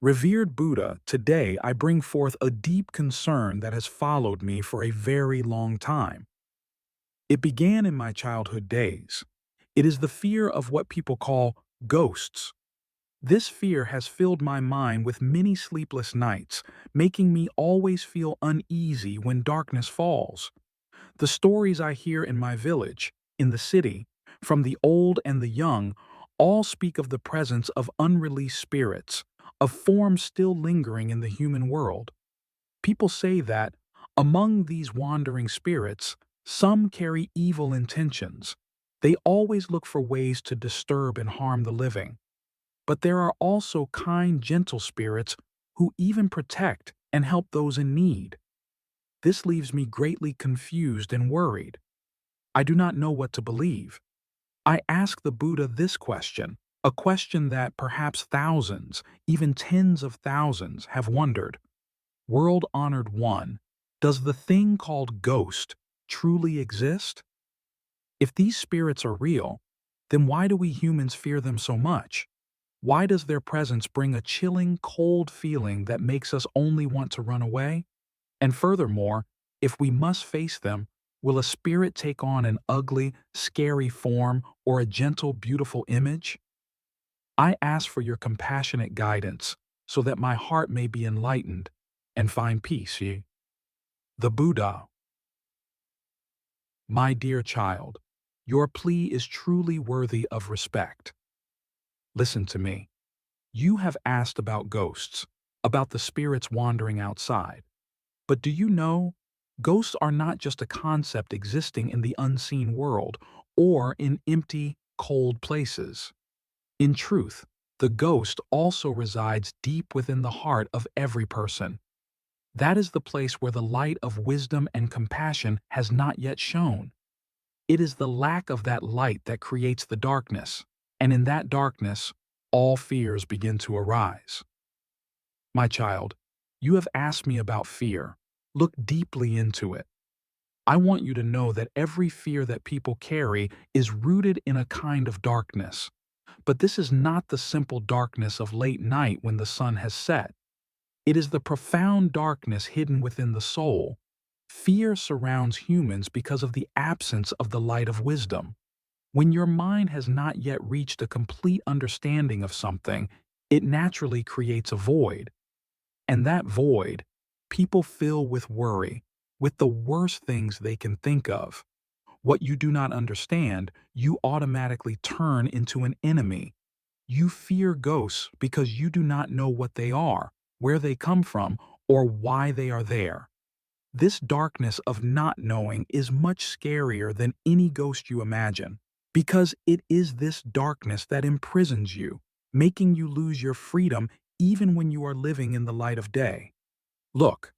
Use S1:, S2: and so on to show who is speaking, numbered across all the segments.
S1: Revered Buddha, today I bring forth a deep concern that has followed me for a very long time. It began in my childhood days. It is the fear of what people call ghosts. This fear has filled my mind with many sleepless nights, making me always feel uneasy when darkness falls. The stories I hear in my village, in the city, from the old and the young, all speak of the presence of unreleased spirits, of forms still lingering in the human world. People say that, among these wandering spirits, some carry evil intentions. They always look for ways to disturb and harm the living. But there are also kind, gentle spirits who even protect and help those in need. This leaves me greatly confused and worried. I do not know what to believe. I ask the Buddha this question, a question that perhaps thousands, even tens of thousands, have wondered. World-honored one, does the thing called ghost truly exist? If these spirits are real, then why do we humans fear them so much? Why does their presence bring a chilling, cold feeling that makes us only want to run away? And furthermore, if we must face them, will a spirit take on an ugly, scary form or a gentle, beautiful image? I ask for your compassionate guidance so that my heart may be enlightened and find peace, ye. The Buddha. My dear child, your plea is truly worthy of respect. Listen to me. You have asked about ghosts, about the spirits wandering outside. But do you know, ghosts are not just a concept existing in the unseen world or in empty, cold places. In truth, the ghost also resides deep within the heart of every person. That is the place where the light of wisdom and compassion has not yet shone. It is the lack of that light that creates the darkness, and in that darkness, all fears begin to arise. My child, you have asked me about fear. Look deeply into it. I want you to know that every fear that people carry is rooted in a kind of darkness. But this is not the simple darkness of late night when the sun has set. It is the profound darkness hidden within the soul. Fear surrounds humans because of the absence of the light of wisdom. When your mind has not yet reached a complete understanding of something, it naturally creates a void. And that void, people fill with worry, with the worst things they can think of. What you do not understand, you automatically turn into an enemy. You fear ghosts because you do not know what they are, where they come from, or why they are there. This darkness of not knowing is much scarier than any ghost you imagine, because it is this darkness that imprisons you, making you lose your freedom even when you are living in the light of day. Look,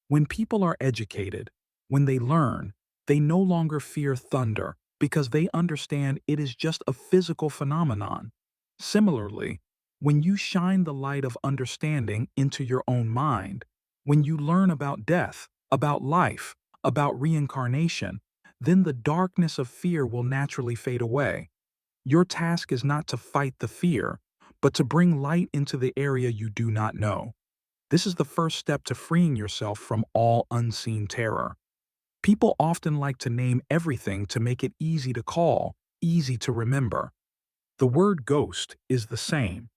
S1: when people are educated, when they learn, they no longer fear thunder because they understand it is just a physical phenomenon. Similarly, when you shine the light of understanding into your own mind, when you learn about death, about life, about reincarnation, then the darkness of fear will naturally fade away. Your task is not to fight the fear, but to bring light into the area you do not know. This is the first step to freeing yourself from all unseen terror. People often like to name everything to make it easy to call, easy to remember. The word ghost is the same.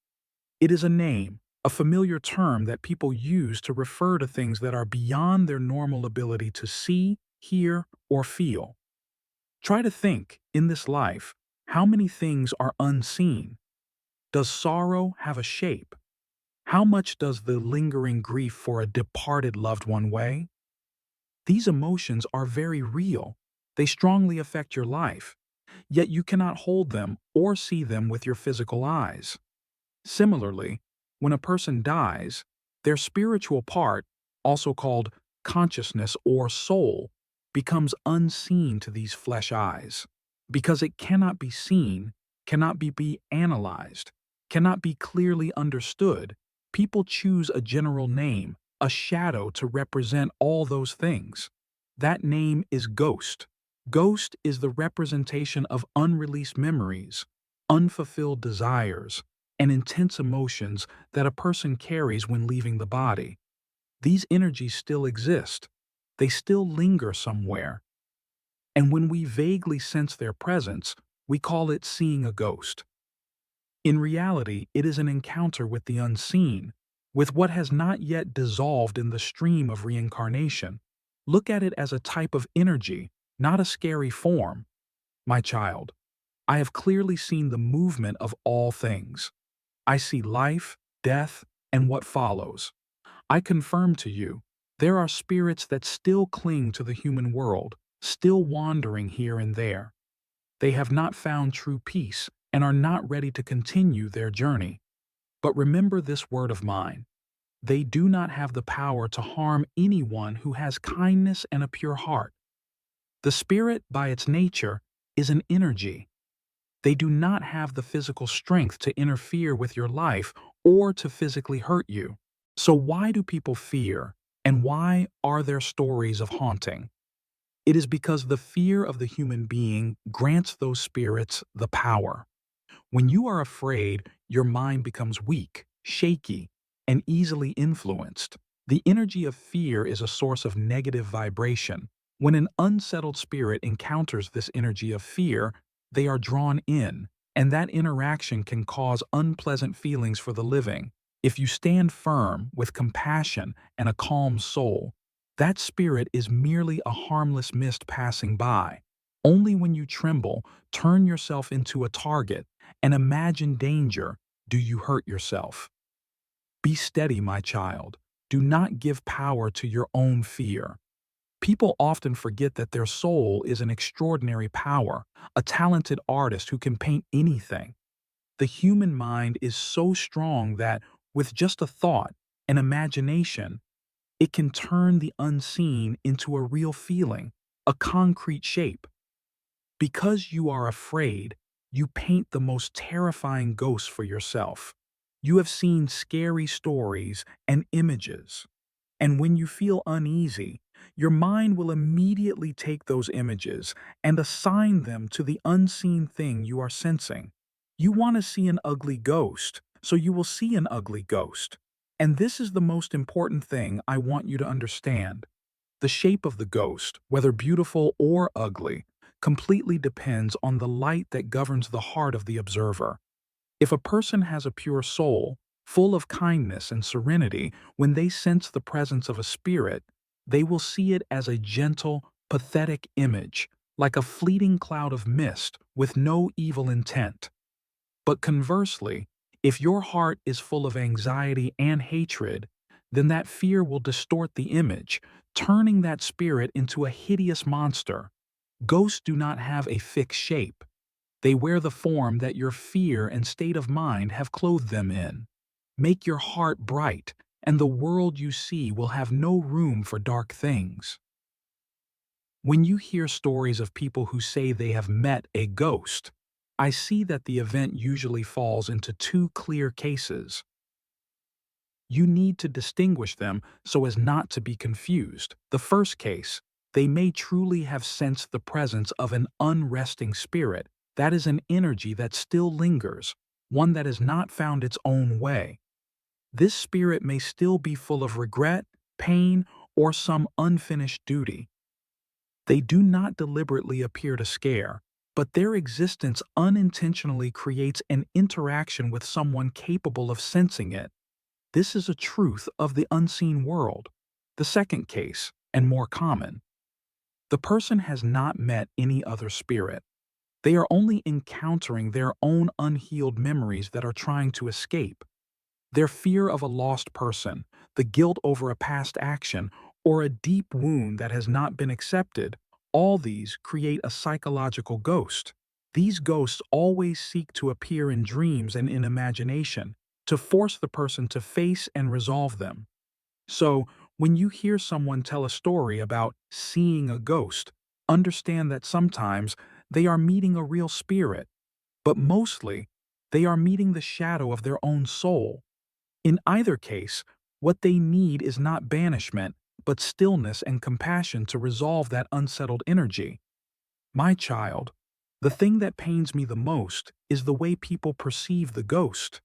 S1: It is a name, a familiar term that people use to refer to things that are beyond their normal ability to see, hear, or feel. Try to think, in this life, how many things are unseen? Does sorrow have a shape? How much does the lingering grief for a departed loved one weigh? These emotions are very real. They strongly affect your life, yet you cannot hold them or see them with your physical eyes. Similarly, when a person dies, their spiritual part, also called consciousness or soul, becomes unseen to these flesh eyes. Because it cannot be seen, cannot be analyzed, cannot be clearly understood, people choose a general name, a shadow to represent all those things. That name is ghost. Ghost is the representation of unreleased memories, unfulfilled desires, and intense emotions that a person carries when leaving the body. These energies still exist. They still linger somewhere. And when we vaguely sense their presence, we call it seeing a ghost. In reality, it is an encounter with the unseen, with what has not yet dissolved in the stream of reincarnation. Look at it as a type of energy, not a scary form. My child, I have clearly seen the movement of all things. I see life, death, and what follows. I confirm to you, there are spirits that still cling to the human world, still wandering here and there. They have not found true peace and are not ready to continue their journey. But remember this word of mine. They do not have the power to harm anyone who has kindness and a pure heart. The spirit, by its nature, is an energy. They do not have the physical strength to interfere with your life or to physically hurt you. So why do people fear, and why are there stories of haunting? It is because the fear of the human being grants those spirits the power. When you are afraid, your mind becomes weak, shaky, and easily influenced. The energy of fear is a source of negative vibration. When an unsettled spirit encounters this energy of fear, they are drawn in, and that interaction can cause unpleasant feelings for the living. If you stand firm with compassion and a calm soul, that spirit is merely a harmless mist passing by. Only when you tremble, turn yourself into a target, and imagine danger, do you hurt yourself. Be steady, my child. Do not give power to your own fear. People often forget that their soul is an extraordinary power, a talented artist who can paint anything. The human mind is so strong that, with just a thought, an imagination, it can turn the unseen into a real feeling, a concrete shape. Because you are afraid, you paint the most terrifying ghosts for yourself. You have seen scary stories and images, and when you feel uneasy, your mind will immediately take those images and assign them to the unseen thing you are sensing. You want to see an ugly ghost, so you will see an ugly ghost. And this is the most important thing I want you to understand. The shape of the ghost, whether beautiful or ugly, completely depends on the light that governs the heart of the observer. If a person has a pure soul, full of kindness and serenity, when they sense the presence of a spirit, they will see it as a gentle, pathetic image, like a fleeting cloud of mist with no evil intent. But conversely, if your heart is full of anxiety and hatred, then that fear will distort the image, turning that spirit into a hideous monster. Ghosts do not have a fixed shape. They wear the form that your fear and state of mind have clothed them in. Make your heart bright, and the world you see will have no room for dark things. When you hear stories of people who say they have met a ghost, I see that the event usually falls into two clear cases. You need to distinguish them so as not to be confused. The first case, they may truly have sensed the presence of an unresting spirit. That is an energy that still lingers, one that has not found its own way. This spirit may still be full of regret, pain, or some unfinished duty. They do not deliberately appear to scare, but their existence unintentionally creates an interaction with someone capable of sensing it. This is a truth of the unseen world. The second case, and more common, the person has not met any other spirit. They are only encountering their own unhealed memories that are trying to escape. Their fear of a lost person, the guilt over a past action, or a deep wound that has not been accepted, all these create a psychological ghost. These ghosts always seek to appear in dreams and in imagination, to force the person to face and resolve them. So, when you hear someone tell a story about seeing a ghost, understand that sometimes they are meeting a real spirit, but mostly they are meeting the shadow of their own soul. In either case, what they need is not banishment, but stillness and compassion to resolve that unsettled energy. My child, the thing that pains me the most is the way people perceive the ghost.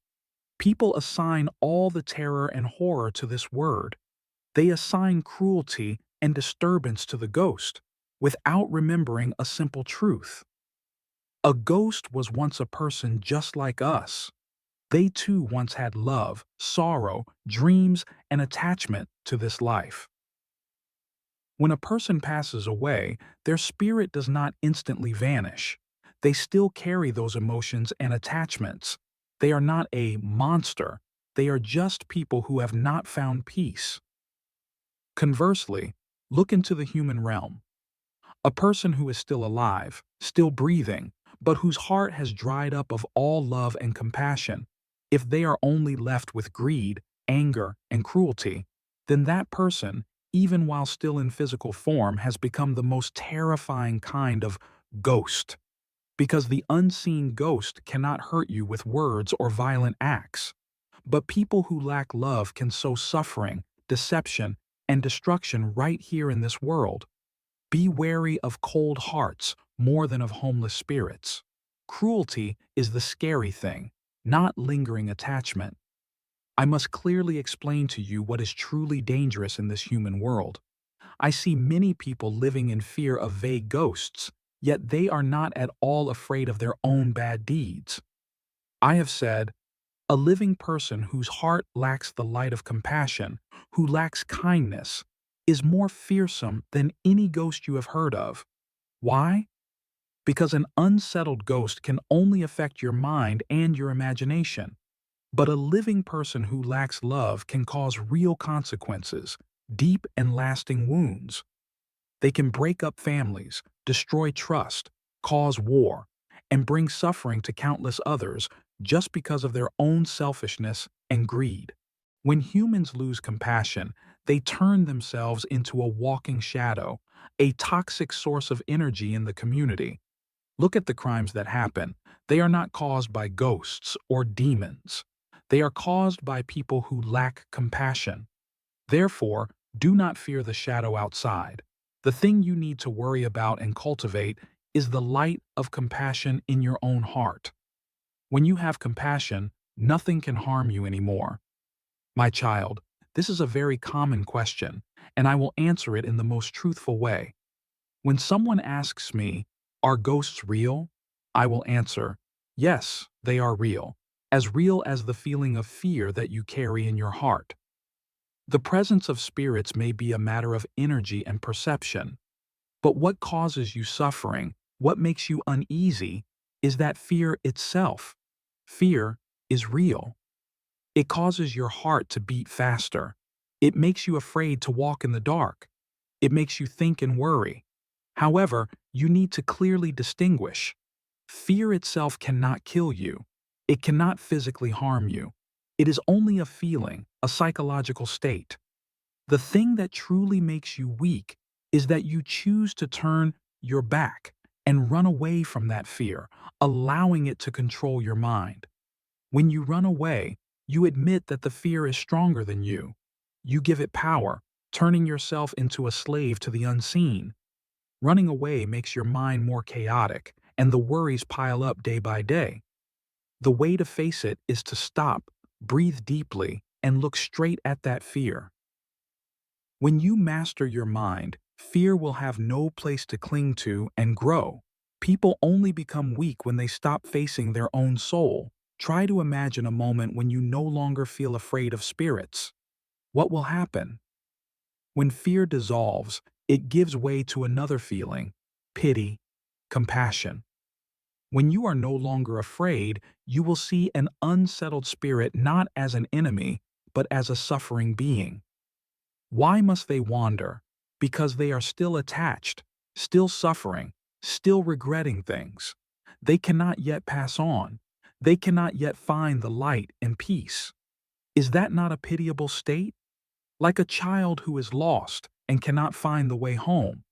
S1: People assign all the terror and horror to this word. They assign cruelty and disturbance to the ghost, without remembering a simple truth. A ghost was once a person just like us. They too once had love, sorrow, dreams, and attachment to this life. When a person passes away, their spirit does not instantly vanish. They still carry those emotions and attachments. They are not a monster. They are just people who have not found peace. Conversely, look into the human realm. A person who is still alive, still breathing, but whose heart has dried up of all love and compassion, if they are only left with greed, anger, and cruelty, then that person, even while still in physical form, has become the most terrifying kind of ghost. Because the unseen ghost cannot hurt you with words or violent acts. But people who lack love can sow suffering, deception, and destruction right here in this world. Be wary of cold hearts more than of homeless spirits. Cruelty is the scary thing, not lingering attachment. I must clearly explain to you what is truly dangerous in this human world. I see many people living in fear of vague ghosts, yet they are not at all afraid of their own bad deeds. I have said, a living person whose heart lacks the light of compassion, who lacks kindness, is more fearsome than any ghost you have heard of. Why? Because an unsettled ghost can only affect your mind and your imagination. But a living person who lacks love can cause real consequences, deep and lasting wounds. They can break up families, destroy trust, cause war, and bring suffering to countless others just because of their own selfishness and greed. When humans lose compassion, they turn themselves into a walking shadow, a toxic source of energy in the community. Look at the crimes that happen. They are not caused by ghosts or demons. They are caused by people who lack compassion. Therefore, do not fear the shadow outside. The thing you need to worry about and cultivate is the light of compassion in your own heart. When you have compassion, nothing can harm you anymore. My child, this is a very common question, and I will answer it in the most truthful way. When someone asks me, "Are ghosts real?" I will answer, "Yes, they are real as the feeling of fear that you carry in your heart." The presence of spirits may be a matter of energy and perception, but what causes you suffering, what makes you uneasy, is that fear itself. Fear is real. It causes your heart to beat faster. It makes you afraid to walk in the dark. It makes you think and worry. However, you need to clearly distinguish. Fear itself cannot kill you. It cannot physically harm you. It is only a feeling, a psychological state. The thing that truly makes you weak is that you choose to turn your back and run away from that fear, allowing it to control your mind. When you run away, you admit that the fear is stronger than you. You give it power, turning yourself into a slave to the unseen. Running away makes your mind more chaotic, and the worries pile up day by day. The way to face it is to stop, breathe deeply, and look straight at that fear. When you master your mind, fear will have no place to cling to and grow. People only become weak when they stop facing their own soul. Try to imagine a moment when you no longer feel afraid of spirits. What will happen? When fear dissolves, it gives way to another feeling: pity, compassion. When you are no longer afraid, you will see an unsettled spirit not as an enemy, but as a suffering being. Why must they wander? Because they are still attached, still suffering, still regretting things. They cannot yet pass on. They cannot yet find the light and peace. Is that not a pitiable state? Like a child who is lost and cannot find the way home.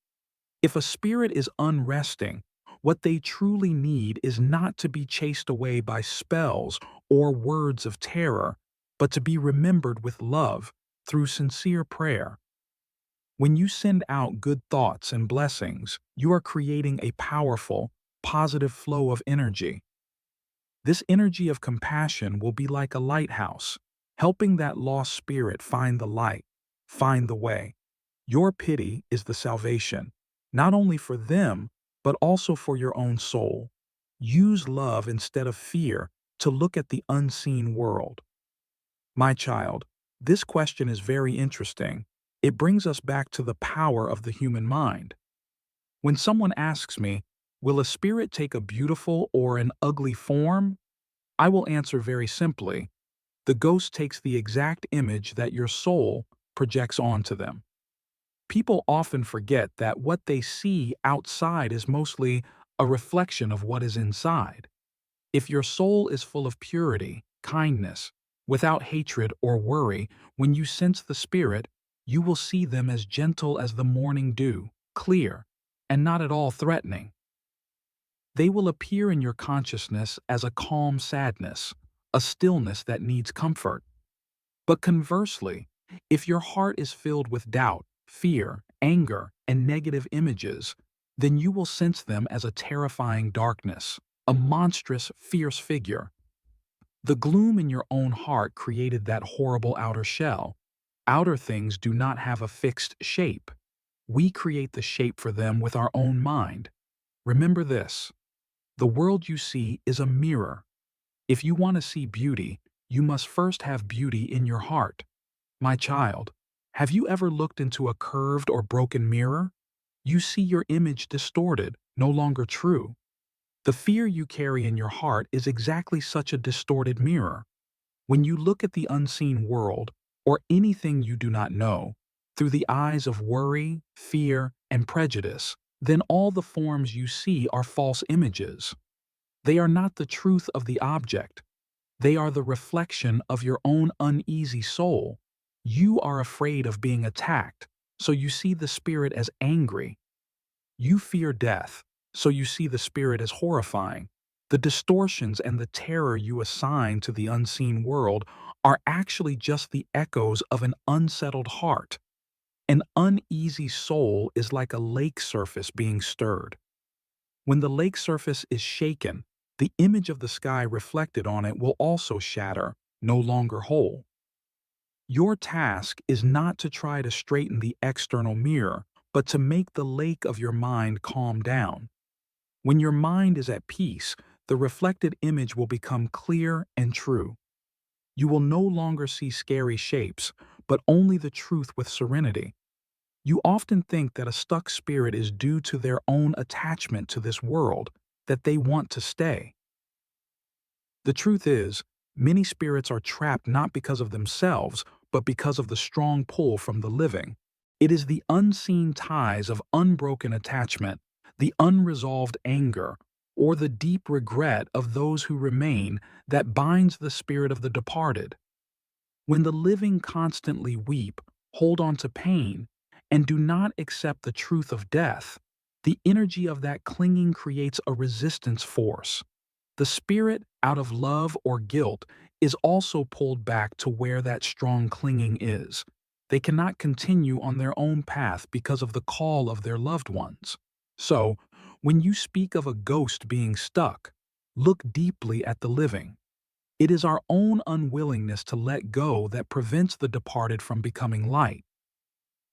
S1: If a spirit is unresting, what they truly need is not to be chased away by spells or words of terror, but to be remembered with love through sincere prayer. When you send out good thoughts and blessings, you are creating a powerful, positive flow of energy. This energy of compassion will be like a lighthouse, helping that lost spirit find the light, find the way. Your pity is the salvation, not only for them, but also for your own soul. Use love instead of fear to look at the unseen world. My child, this question is very interesting. It brings us back to the power of the human mind. When someone asks me, will a spirit take a beautiful or an ugly form? I will answer very simply, the ghost takes the exact image that your soul projects onto them. People often forget that what they see outside is mostly a reflection of what is inside. If your soul is full of purity, kindness, without hatred or worry, when you sense the spirit, you will see them as gentle as the morning dew, clear, and not at all threatening. They will appear in your consciousness as a calm sadness, a stillness that needs comfort. But conversely, if your heart is filled with doubt, fear, anger, and negative images, then you will sense them as a terrifying darkness, a monstrous, fierce figure. The gloom in your own heart created that horrible outer shell. Outer things do not have a fixed shape. We create the shape for them with our own mind. Remember this: the world you see is a mirror. If you want to see beauty, you must first have beauty in your heart. My child, have you ever looked into a curved or broken mirror? You see your image distorted, no longer true. The fear you carry in your heart is exactly such a distorted mirror. When you look at the unseen world, or anything you do not know, through the eyes of worry, fear, and prejudice, then all the forms you see are false images. They are not the truth of the object. They are the reflection of your own uneasy soul. You are afraid of being attacked, so you see the spirit as angry. You fear death, so you see the spirit as horrifying. The distortions and the terror you assign to the unseen world are actually just the echoes of an unsettled heart. An uneasy soul is like a lake surface being stirred. When the lake surface is shaken, the image of the sky reflected on it will also shatter, no longer whole. Your task is not to try to straighten the external mirror, but to make the lake of your mind calm down. When your mind is at peace, the reflected image will become clear and true. You will no longer see scary shapes, but only the truth with serenity. You often think that a stuck spirit is due to their own attachment to this world, that they want to stay. The truth is, many spirits are trapped not because of themselves, but because of the strong pull from the living. It is the unseen ties of unbroken attachment, the unresolved anger, or the deep regret of those who remain that binds the spirit of the departed. When the living constantly weep, hold on to pain, and do not accept the truth of death, the energy of that clinging creates a resistance force. The spirit, out of love or guilt, is also pulled back to where that strong clinging is. They cannot continue on their own path because of the call of their loved ones. So, when you speak of a ghost being stuck, look deeply at the living. It is our own unwillingness to let go that prevents the departed from becoming light.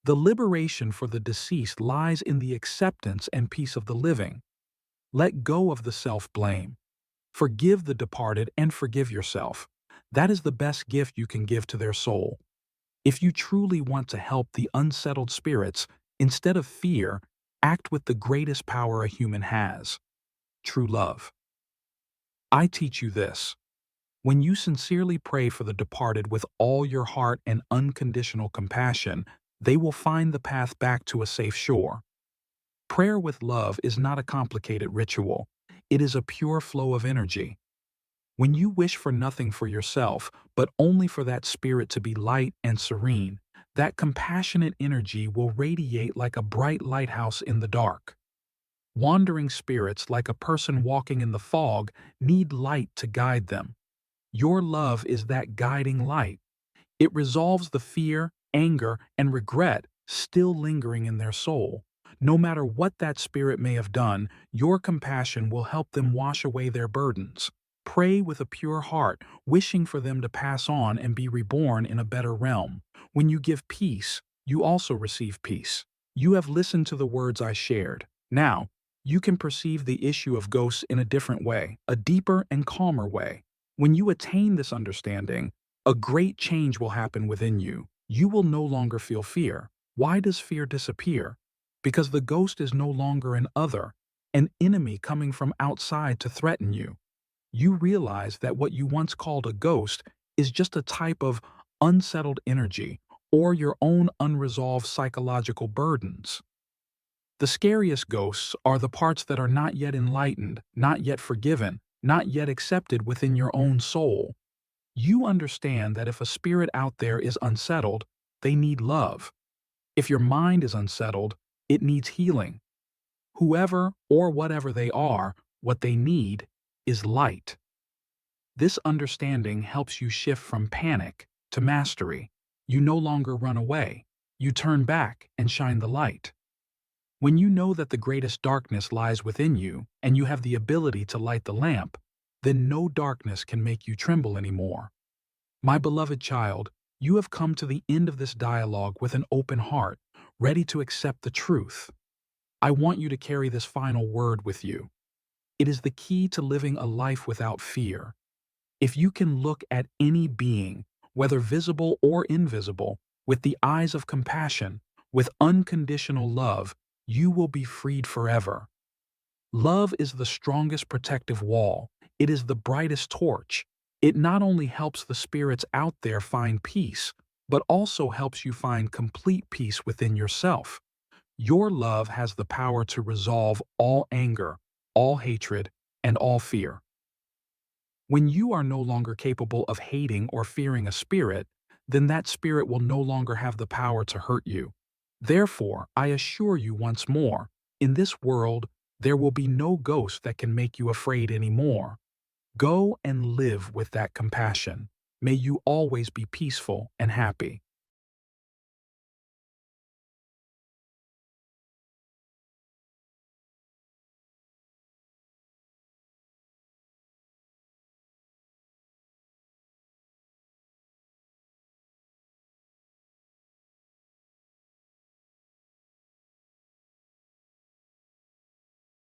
S1: The liberation for the deceased lies in the acceptance and peace of the living. Let go of the self-blame. Forgive the departed and forgive yourself. That is the best gift you can give to their soul. If you truly want to help the unsettled spirits, instead of fear, act with the greatest power a human has: true love. I teach you this. When you sincerely pray for the departed with all your heart and unconditional compassion, they will find the path back to a safe shore. Prayer with love is not a complicated ritual. It is a pure flow of energy. When you wish for nothing for yourself, but only for that spirit to be light and serene, that compassionate energy will radiate like a bright lighthouse in the dark. Wandering spirits, like a person walking in the fog, need light to guide them. Your love is that guiding light. It resolves the fear, anger, and regret still lingering in their soul. No matter what that spirit may have done, your compassion will help them wash away their burdens. Pray with a pure heart, wishing for them to pass on and be reborn in a better realm. When you give peace, you also receive peace. You have listened to the words I shared. Now, you can perceive the issue of ghosts in a different way, a deeper and calmer way. When you attain this understanding, a great change will happen within you. You will no longer feel fear. Why does fear disappear? Because the ghost is no longer an other, an enemy coming from outside to threaten you. You realize that what you once called a ghost is just a type of unsettled energy or your own unresolved psychological burdens. The scariest ghosts are the parts that are not yet enlightened, not yet forgiven, not yet accepted within your own soul. You understand that if a spirit out there is unsettled, they need love. If your mind is unsettled, it needs healing. Whoever or whatever they are, what they need is light. This understanding helps you shift from panic to mastery. You no longer run away. You turn back and shine the light. When you know that the greatest darkness lies within you and you have the ability to light the lamp, then no darkness can make you tremble anymore. My beloved child, you have come to the end of this dialogue with an open heart, ready to accept the truth. I want you to carry this final word with you. It is the key to living a life without fear. If you can look at any being, whether visible or invisible, with the eyes of compassion, with unconditional love, you will be freed forever. Love is the strongest protective wall. It is the brightest torch. It not only helps the spirits out there find peace, but also helps you find complete peace within yourself. Your love has the power to resolve all anger, all hatred, and all fear. When you are no longer capable of hating or fearing a spirit, then that spirit will no longer have the power to hurt you. Therefore, I assure you once more, in this world, there will be no ghost that can make you afraid anymore. Go and live with that compassion. May you always be peaceful and happy.